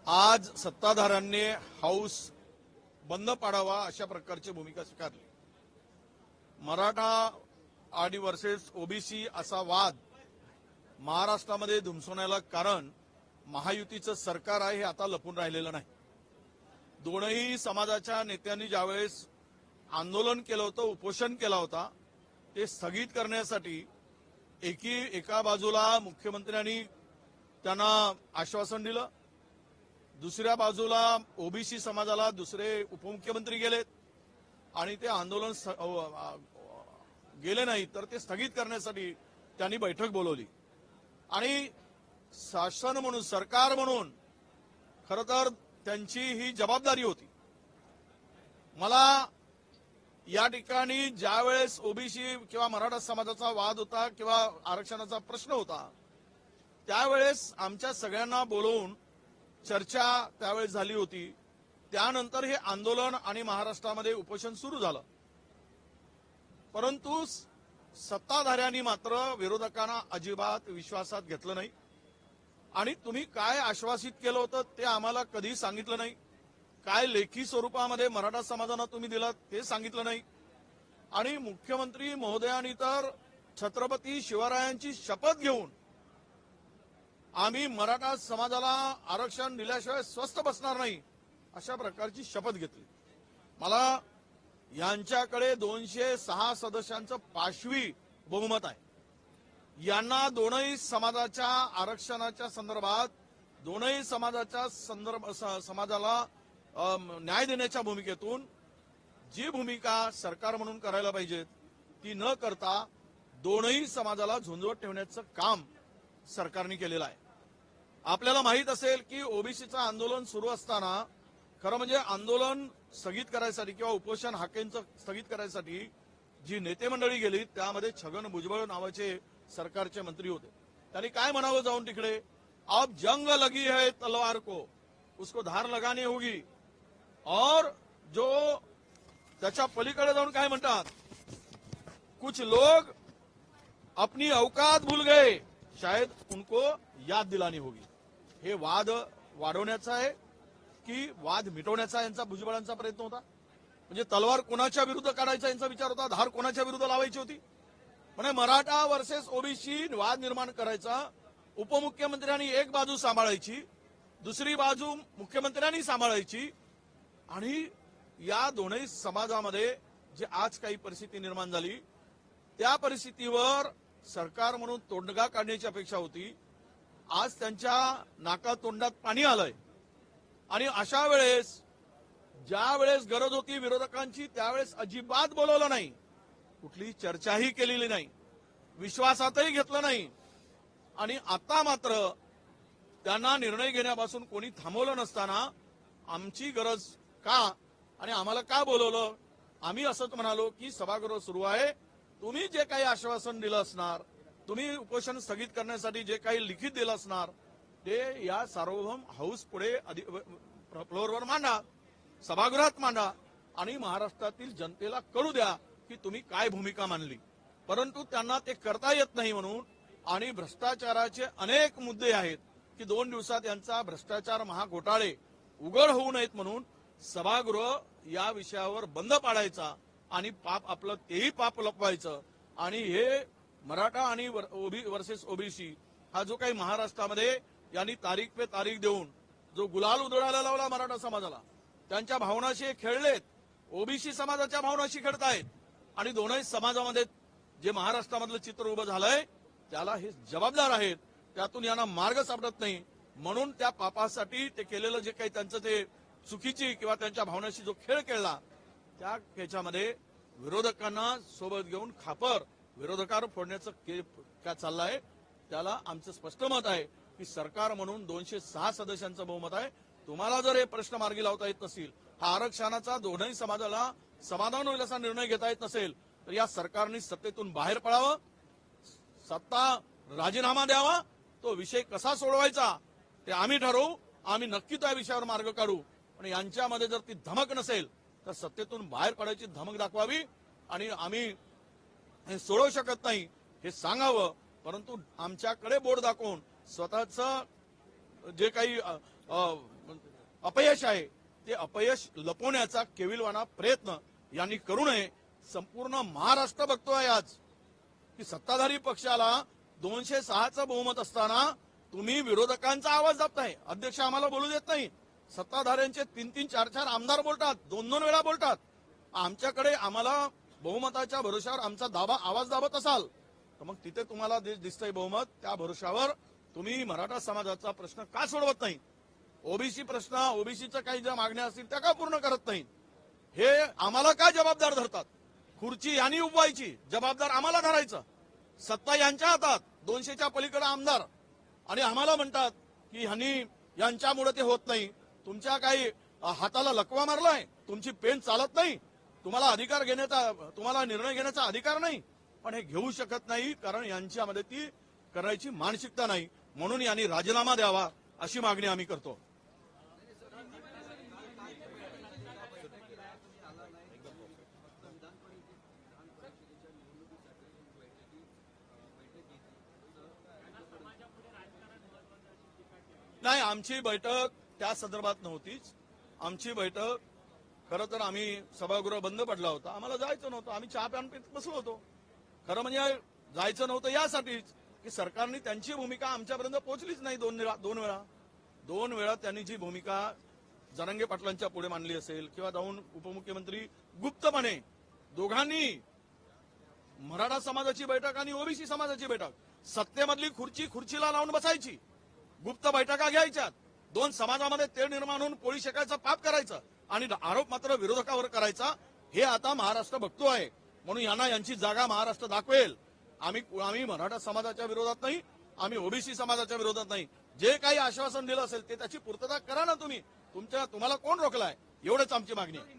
आज सत्ताधाऱ्यांनी हाऊस बंद पाडावा अशा प्रकारची भूमिका स्वीकारली। मराठा आणि वर्सेस ओबीसी असा वाद महाराष्ट्रामध्ये धुमसवण्याला कारण महायुतीचं सरकार आहे हे आता लपून राहिलेलं नाही। दोनही समाजाच्या नेत्यांनी ज्यावेळेस आंदोलन केलं होतं, उपोषण केला होता, ते स्थगित करण्यासाठी एका बाजूला मुख्यमंत्र्यांनी त्यांना आश्वासन दिलं, दुसऱ्या बाजूला ओबीसी समाजाला दुसरे उपमुख्यमंत्री गेलेत आणि ते आंदोलन गेले नाही तर ते स्थगित करण्यासाठी त्यांनी बैठक बोलवली। आणि शासन म्हणून, सरकार म्हणून खरं तर त्यांची ही जबाबदारी होती। मला या ठिकाणी ज्यावेळेस ओबीसी किंवा मराठा समाजाचा वाद होता किंवा आरक्षणाचा प्रश्न होता, त्यावेळेस आमच्या सगळ्यांना बोलवून चर्चा त्यावेळेस झाली होती। त्यानंतर हे आंदोलन आणि महाराष्ट्रामध्ये उपोषण सुरू झालं। परंतु सत्ताधाऱ्यांनी मात्र विरोधकांना अजिबात विश्वासात घेतलं नाही आणि तुम्ही काय आश्वासित केलं होतं ते आम्हाला कधी सांगितलं नाही, काय लेखी स्वरूपामध्ये मराठा समाजाला तुम्ही दिलात ते सांगितलं नाही। आणि मुख्यमंत्री महोदयांनी तर छत्रपती शिवरायांची शपथ घेऊन आम्ही मराठा समाजाला आरक्षण दिल्याशिवाय स्वस्थ बसणार नाही अशा प्रकारची शपथ घेतली। मला यांच्याकडे 206 सदस्यांचं पाशवी बहुमत आहे। यांना दोनही समाजाच्या आरक्षणाच्या संदर्भात, दोनही समाजाला न्याय देण्याच्या भूमिकेतून जी भूमिका सरकार म्हणून करायला पाहिजे ती न करता दोनही समाजाला झुंजवत ठेवण्याचं काम सरकारने केलेलं आहे। आपल्याला माहित असेल की ओबीसीचं आंदोलन सुरू असताना खरं म्हणजे आंदोलन स्थगित करायसाठी किंवा उपोषण हाकेंचं स्थगित करायसाठी जी नेते मंडळी गेली त्यामध्ये छगन भुजबळ नावाचे सरकारचे मंत्री होते। त्यांनी काय म्हणावं जाऊन तिकडे, अब जंग लगी है तलवार को, उसको धार लगानी होगी। और जो त्याच्या पलीकडे जाऊन काय म्हणतात, कुछ लोग अपनी औकात भूल गए, शायद उनको याद दिलानी होगी। हे वाद वाढवण्याचा आहे की वाद मिटवण्याचा यांचा भुजबळांचा प्रयत्न होता? म्हणजे तलवार कोणाच्या विरुद्ध काढायचा यांचा विचार होता, धार कोणाच्या विरुद्ध लावायची होती? म्हणजे मराठा वर्सेस ओबीसी वाद निर्माण करायचा, उपमुख्यमंत्र्यांनी एक बाजू सांभाळायची, दुसरी बाजू मुख्यमंत्र्यांनी सांभाळायची आणि या दोनही समाजामध्ये जे आज काही परिस्थिती निर्माण झाली त्या परिस्थितीवर सरकार म्हणून तोडगा काढण्याची अपेक्षा होती। आज त्यांच्या नाका तोंडात पाणी आलंय आणि अशा वेळेस ज्या वेळेस गरज होती विरोधकांची त्यावेळेस अजिबात बोलवलं नाही, कुठलीही चर्चाही केलेली नाही, विश्वासातही घेतलं नाही आणि आता मात्र त्यांना निर्णय घेण्यापासून कोणी थांबवलं नसताना आमची गरज का आणि आम्हाला का बोलवलं? आम्ही असंच म्हणालो की सभागृह सुरू आहे, तुम्ही जे काही आश्वासन दिलं असणार, तुम्ही उपोषण स्थगित करण्यासाठी जे काही लिखित दिलं असणार ते या सार्वभौम हाऊस पुढे फ्लोअरवर मांडा, सभागृहात मांडा आणि महाराष्ट्रातील जनतेला कळू द्या की तुम्ही काय भूमिका मांडली। परंतु त्यांना ते करता येत नाही म्हणून आणि भ्रष्टाचाराचे अनेक मुद्दे आहेत की 2 दिवसात यांचा भ्रष्टाचार महाघोटाळे उघड होऊ नयेत म्हणून सभागृह या विषयावर बंद पाडायचा आणि पाप आपलं तेही पाप लपवायचं आणि हे मराठा आणि वर्सेस ओबीसी हा जो काही महाराष्ट्रामध्ये यांनी तारीख पे तारीख देऊन जो गुलाल उधळायला लावला मराठा समाजाला, त्यांच्या भावनाशी खेळलेत, ओबीसी समाजाच्या भावनाशी खेळतायत आणि दोनही समाजामध्ये जे महाराष्ट्रामधलं चित्र उभं झालंय त्याला हे जबाबदार आहेत। त्यातून यांना मार्ग सापडत नाही म्हणून त्या पापासाठी ते केलेलं जे काही त्यांचं ते चुकीची किंवा त्यांच्या भावनाशी जो खेळ खेळला त्या खेळामध्ये विरोधकांना सोबत घेऊन खापर विरोधकांवर फोडण्याचं काय चाललंय त्याला आमचं स्पष्ट मत आहे की सरकार म्हणून 206 सदस्यांचं बहुमत आहे। तुम्हाला जर हे प्रश्न मार्गी लावता येत नसेल, हा आरक्षणाचा दोन्ही समाजाला समाधान होईल असा निर्णय घेता येत नसेल तर या सरकारने सत्तेतून बाहेर पडावं, सत्ता राजीनामा द्यावा, तो विषय कसा सोडवायचा ते आम्ही ठरवू, आम्ही नक्की त्या विषयावर मार्ग काढू। आणि यांच्यामध्ये जर ती धमक नसेल तर सत्तेतून बाहेर पडायची धमक दाखवावी आणि आम्ही हे सोडवू शकत नाही हे सांगावं। परंतु आमच्याकडे बोट दाखवून स्वतःच जे काही अपयश आहे ते अपयश लपवण्याचा केविलवाणा प्रयत्न यांनी करू नये. संपूर्ण महाराष्ट्र बघतोय आज की सत्ताधारी पक्षाला 206चं बहुमत असताना तुम्ही विरोधकांचा आवाज दाबताय. अध्यक्ष आम्हाला बोलू देत नाही. सत्ताधाऱ्यांचे 3-3, 4-4 आमदार बोलतात, 2-2 वेळा बोलतात. आमच्याकडे आम्हाला बहुमताच्या भरोशावर आमचा आवाज दाबत असाल तर मग तिथे तुम्हाला दिसतंय बहुमत. त्या भरोशावर तुम्ही मराठा समाजाचा प्रश्न का सोडवत नाही? ओबीसी प्रश्न, ओबीसीच्या काही ज्या मागण्या असतील त्या का पूर्ण करत नाही? हे आम्हाला का जबाबदार धरतात? खुर्ची यांनी उभवायची, जबाबदार आम्हाला धरायचं. सत्ता यांच्या हातात, 200च्या पलीकडे आमदार, आणि आम्हाला म्हणतात की ह्यांनी यांच्यामुळे ते होत नाही. तुमच्या काही हाताला लकवा मारलाय, तुमची पेन चालत नाही, तुम्हाला अधिकार घेण्याचा, तुम्हाला निर्णय घेण्याचा अधिकार नाही. पण हे घेऊ शकत नाही कारण यांच्यामध्ये ती करायची मानसिकता नाही. म्हणून यांनी राजीनामा द्यावा अशी मागणी आम्ही करतो. नाही, आमची बैठक त्या संदर्भात नव्हतीच. आमची बैठक खरं तर आम्ही सभागृह बंद पडला होता, आम्हाला जायचं नव्हतं, आम्ही चहा प्यान पीत बसलो होतो. खरं म्हणजे जायचं नव्हतं यासाठीच की सरकारने त्यांची भूमिका आमच्यापर्यंत पोहोचलीच नाही. दोन वेळा त्यांनी जी भूमिका जरांगे पाटलांच्या पुढे मांडली असेल किंवा जाऊन उपमुख्यमंत्री गुप्तपणे दोघांनी मराठा समाजाची बैठक आणि ओबीसी समाजाची बैठक, सत्तेमधली खुर्चीला लावून बसायची, गुप्त बैठका घ्यायच्यात, 2 समाजामध्ये तेढ निर्माण होऊन पोळी शेकायचं पाप करायचं आणि आरोप मात्र विरोधकावर करायचा. हे आता महाराष्ट्र बघतो आहे. म्हणून यांना यांची जागा महाराष्ट्र दाखवेल. आम्ही मराठा समाजाच्या विरोधात नाही, आम्ही ओबीसी समाजाच्या विरोधात नाही. जे काही आश्वासन दिलं असेल ते त्याची पूर्तता करा ना तुम्ही. तुम्हाला कोण रोखलाय? एवढंच आमची मागणी आहे.